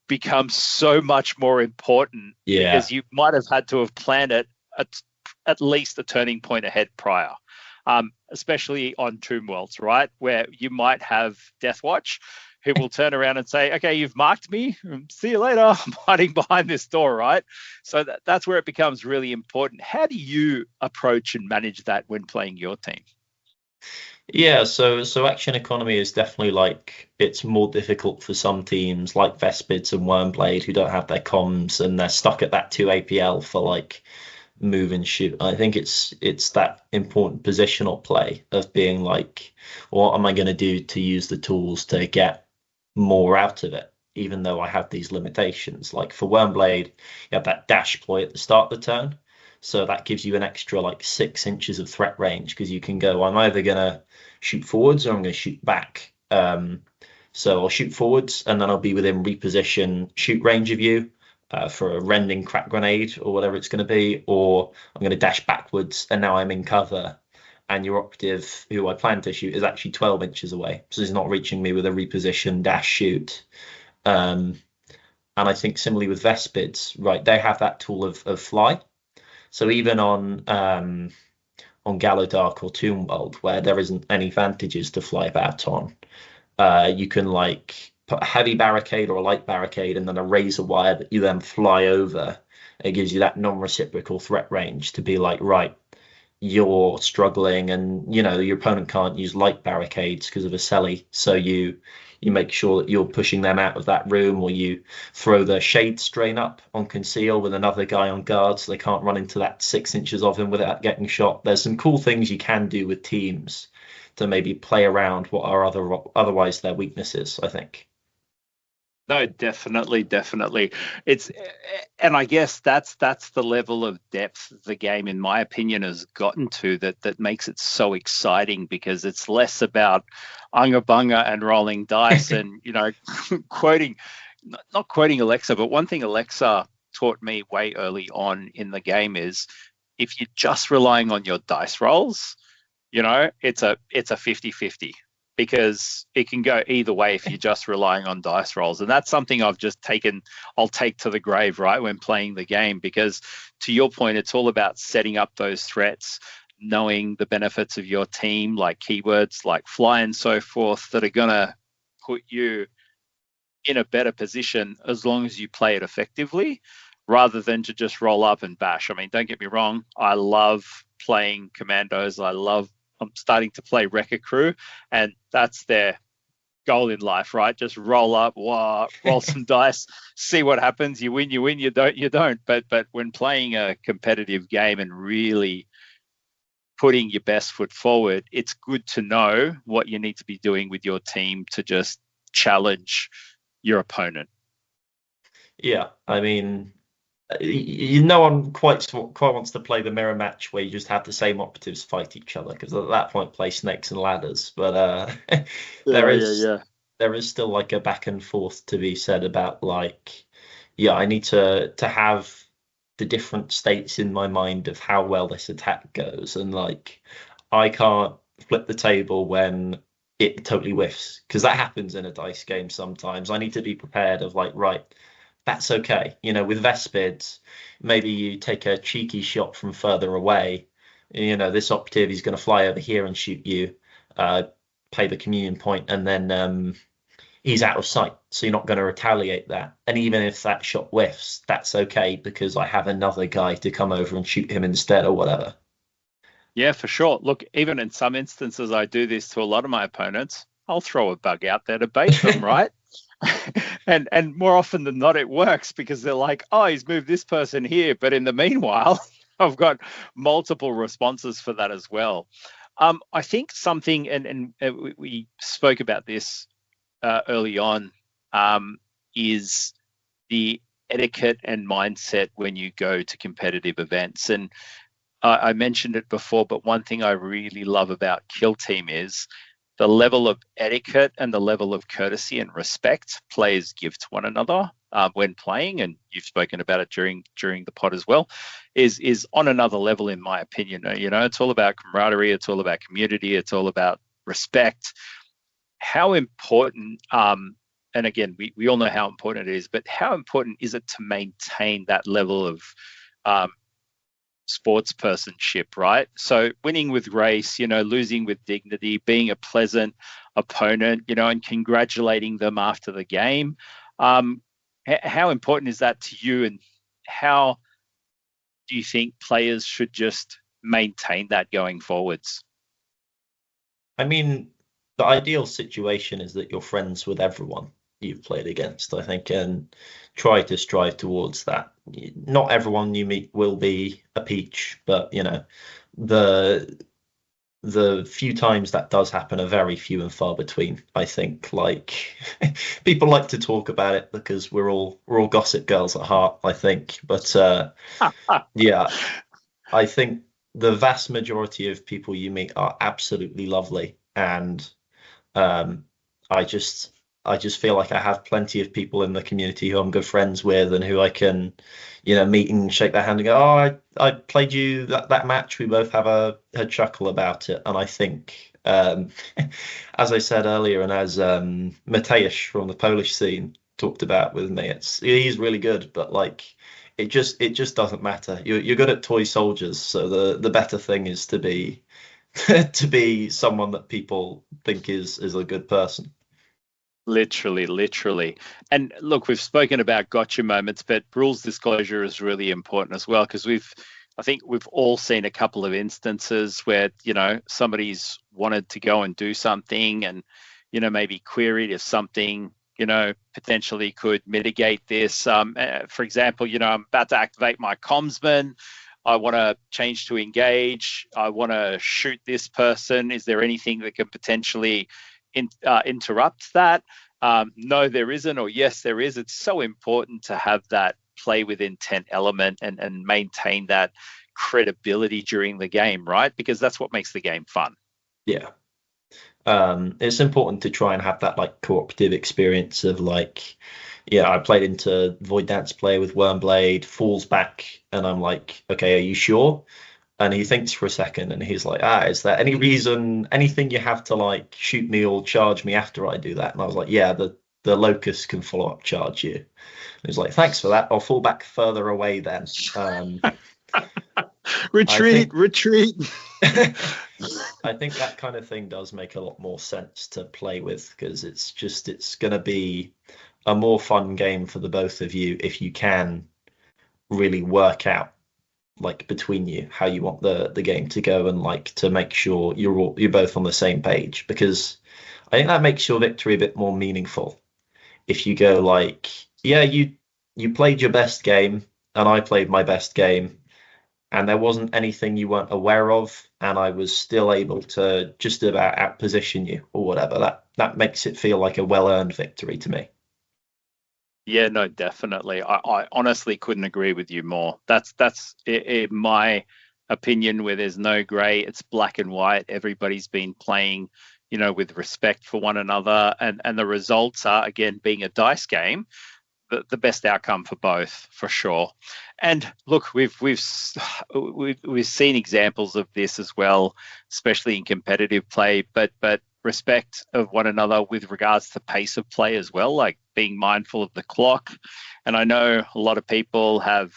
become so much more important, yeah. because you might have had to have planned it at least a turning point ahead prior. Especially on Tomb Worlds, right? Where you might have Deathwatch, who will turn around and say, okay, you've marked me. See you later. I'm hiding behind this door, right? So that's where it becomes really important. How do you approach and manage that when playing your team? Yeah, so action economy is definitely like it's more difficult for some teams like Vespids and Wormblade who don't have their comms and they're stuck at that 2 APL for like move and shoot. I think it's that important positional play of being like, what am I going to do to use the tools to get more out of it, even though I have these limitations. Like for Wormblade, you have that dash ploy at the start of the turn. So that gives you an extra like 6 inches of threat range because you can go, I'm either gonna shoot forwards or I'm gonna shoot back. So I'll shoot forwards and then I'll be within reposition shoot range of you for a rending crack grenade or whatever it's going to be, or I'm going to dash backwards and now I'm in cover. And your operative, who I plan to shoot, is actually 12 inches away, so he's not reaching me with a reposition dash shoot. Um, and I think similarly with Vespids, right, they have that tool of fly. So even on Gallowdark or Tomb World, where there isn't any advantages to fly about on, you can like put a heavy barricade or a light barricade and then a razor wire that you then fly over. It gives you that non-reciprocal threat range to be like, right, you're struggling and you know your opponent can't use light barricades because of a celly, so you make sure that you're pushing them out of that room, or you throw the shade strain up on conceal with another guy on guard so they can't run into that 6 inches of him without getting shot. There's some cool things you can do with teams to maybe play around what are otherwise their weaknesses, I think. No, definitely, definitely. It's, and I guess that's the level of depth the game, in my opinion, has gotten to, that makes it so exciting, because it's less about unga bunga and rolling dice and quoting, not quoting Alexa, but one thing Alexa taught me way early on in the game is, if you're just relying on your dice rolls, it's a 50-50, because it can go either way if you're just relying on dice rolls. And that's something I'll take to the grave, right, when playing the game, because to your point, it's all about setting up those threats, knowing the benefits of your team, like keywords like fly and so forth, that are going to put you in a better position as long as you play it effectively, rather than to just roll up and bash. I mean, don't get me wrong, I love playing commandos. I'm starting to play Wrecker Crew, and that's their goal in life, right? Just roll up, roll some dice, see what happens. You win, you don't, you don't. But when playing a competitive game and really putting your best foot forward, it's good to know what you need to be doing with your team to just challenge your opponent. Yeah, I mean, no one quite wants to play the mirror match where you just have the same operatives fight each other, because at that point play snakes and ladders. But there Yeah, yeah, is yeah. there is still like a back and forth to be said about like, yeah, I need to have the different states in my mind of how well this attack goes, and like I can't flip the table when it totally whiffs, because that happens in a dice game sometimes. I need to be prepared of like, right, that's okay. You know, with Vespids, maybe you take a cheeky shot from further away. You know, this operative is going to fly over here and shoot you, uh, play the communion point, and then he's out of sight. So you're not going to retaliate that. And even if that shot whiffs, that's okay because I have another guy to come over and shoot him instead or whatever. Yeah, for sure. Look, even in some instances, I do this to a lot of my opponents. I'll throw a bug out there to bait them, right? And more often than not, it works because they're like, oh, he's moved this person here, but in the meanwhile, I've got multiple responses for that as well. I think something, and we spoke about this early on, is the etiquette and mindset when you go to competitive events. And I mentioned it before, but one thing I really love about Kill Team is the level of etiquette and the level of courtesy and respect players give to one another when playing, and you've spoken about it during the pod as well, is on another level in my opinion. You know, it's all about camaraderie, it's all about community, it's all about respect. How important, and again, we all know how important it is, but how important is it to maintain that level of um, sportspersonship, right? So winning with grace, losing with dignity, being a pleasant opponent, and congratulating them after the game. How important is that to you, and how do you think players should just maintain that going forwards? I mean, the ideal situation is that you're friends with everyone you've played against, I think, and try to strive towards that. Not everyone you meet will be a peach, but the the few times that does happen are very few and far between. I think like people like to talk about it because we're all gossip girls at heart, I think. But yeah, I think the vast majority of people you meet are absolutely lovely, and um, I just I just feel like I have plenty of people in the community who I'm good friends with and who I can, meet and shake their hand and go, oh, I played you that match. We both have a chuckle about it, and I think. As I said earlier, and as Mateusz from the Polish scene talked about with me, he's really good, but like it just doesn't matter. You're good at toy soldiers, so the better thing is to be to be someone that people think is a good person. Literally, literally. And look, we've spoken about gotcha moments, but rules disclosure is really important as well because I think we've all seen a couple of instances where, somebody's wanted to go and do something and, maybe queried if something, potentially could mitigate this. For example, I'm about to activate my commsman. I want to change to engage. I want to shoot this person. Is there anything that can potentially interrupt that? No, there isn't, or yes, there is. It's so important to have that play with intent element and maintain that credibility during the game, right? Because that's what makes the game fun. Yeah. It's important to try and have that like cooperative experience of like, yeah, I played into Void Dance Player with Wormblade, falls back, and I'm like, okay, are you sure? And he thinks for a second and he's like, is there anything you have to like shoot me or charge me after I do that? And I was like, yeah, the locust can follow up charge you. And he's like, thanks for that. I'll fall back further away then. Retreat, retreat. I think that kind of thing does make a lot more sense to play with because it's going to be a more fun game for the both of you if you can really work out like between you how you want the game to go and like to make sure you're both on the same page, because I think that makes your victory a bit more meaningful if you go like, yeah, you played your best game and I played my best game and there wasn't anything you weren't aware of and I was still able to just about outposition you or whatever. That makes it feel like a well-earned victory to me. Yeah, no, definitely. I honestly couldn't agree with you more. That's my opinion where there's no gray. It's black and white. Everybody's been playing, with respect for one another. And the results are, again, being a dice game, the best outcome for both, for sure. And look, we've seen examples of this as well, especially in competitive play, but respect of one another with regards to pace of play as well, like being mindful of the clock. And I know a lot of people have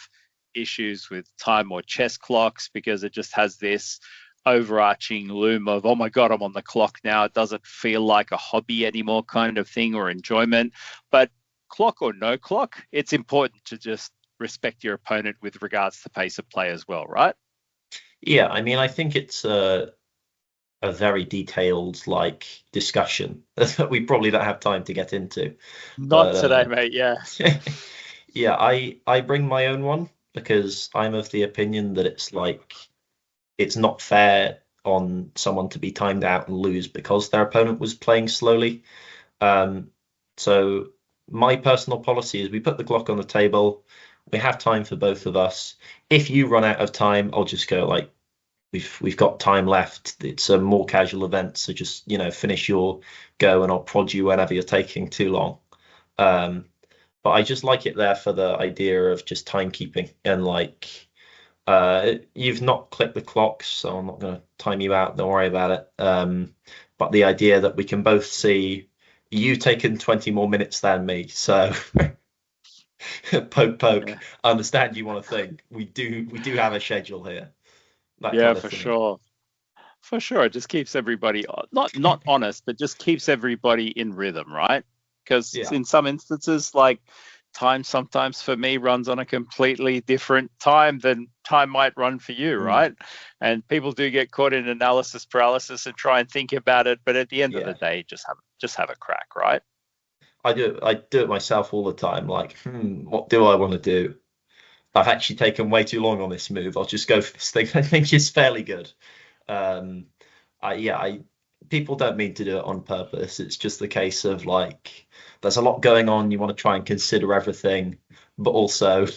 issues with time or chess clocks because it just has this overarching loom of, oh my God, I'm on the clock now. It doesn't feel like a hobby anymore kind of thing or enjoyment. But clock or no clock, it's important to just respect your opponent with regards to pace of play as well, right? Yeah, I mean, I think it's a very detailed like discussion that we probably don't have time to get into. Not But today, mate. Yeah. yeah, I bring my own one because I'm of the opinion that it's like it's not fair on someone to be timed out and lose because their opponent was playing slowly. Um, so my personal policy is we put the clock on the table. We have time for both of us. If you run out of time, I'll just go like we've got time left. It's a more casual event, so just finish your go and I'll prod you whenever you're taking too long. Um, but I just like it there for the idea of just timekeeping and like you've not clicked the clock, so I'm not going to time you out. Don't worry about it. But the idea that we can both see you taken 20 more minutes than me, so poke poke. Yeah. I understand you want to think. We do have a schedule here. That Yeah, kind of for thing. sure. For sure. It just keeps everybody not honest, but just keeps everybody in rhythm, right? Because Yeah. in some instances, like time sometimes for me runs on a completely different time than time might run for you, Mm, right? And people do get caught in analysis paralysis and try and think about it, but at the end of the yeah. day, just have a crack, right? I do it myself all the time. Like, what do I want to do? I've actually taken way too long on this move. I'll just go for this thing. I think it's fairly good. Um, I people don't mean to do it on purpose. It's just the case of like there's a lot going on. You want to try and consider everything, but also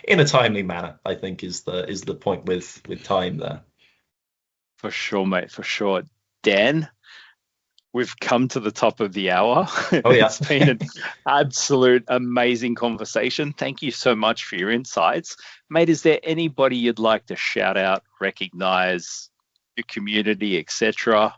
in a timely manner. I think is the point with time there. For sure, mate, for sure. Dan, we've come to the top of the hour. Oh yeah. It's been an absolute amazing conversation. Thank you so much for your insights. Mate, is there anybody you'd like to shout out, recognize, your community, etc.?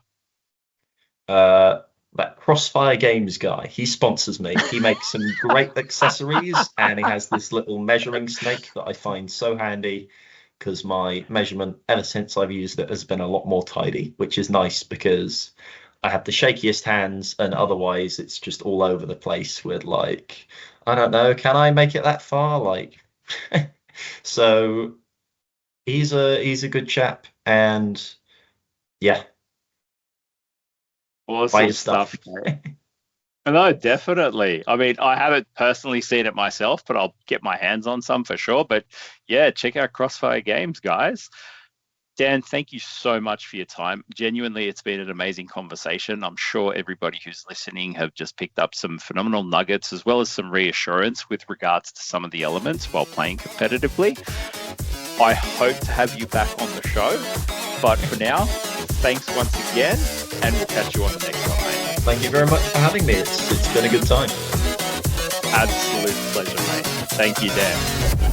Uh, that Crossfire Games guy, he sponsors me. He makes some great accessories, and he has this little measuring snake that I find so handy because my measurement ever since I've used it has been a lot more tidy, which is nice because I have the shakiest hands, and otherwise it's just all over the place with like, I don't know, can I make it that far? Like, so he's a good chap, and yeah, buy Awesome his stuff. stuff, mate. No, definitely. I mean, I haven't personally seen it myself, but I'll get my hands on some for sure. But yeah, check out Crossfire Games, guys. Dan, thank you so much for your time. Genuinely, it's been an amazing conversation. I'm sure everybody who's listening have just picked up some phenomenal nuggets as well as some reassurance with regards to some of the elements while playing competitively. I hope to have you back on the show. But for now, thanks once again, and we'll catch you on the next one, mate. Thank you very much for having me. It's been a good time. Absolute pleasure, mate. Thank you, Dan.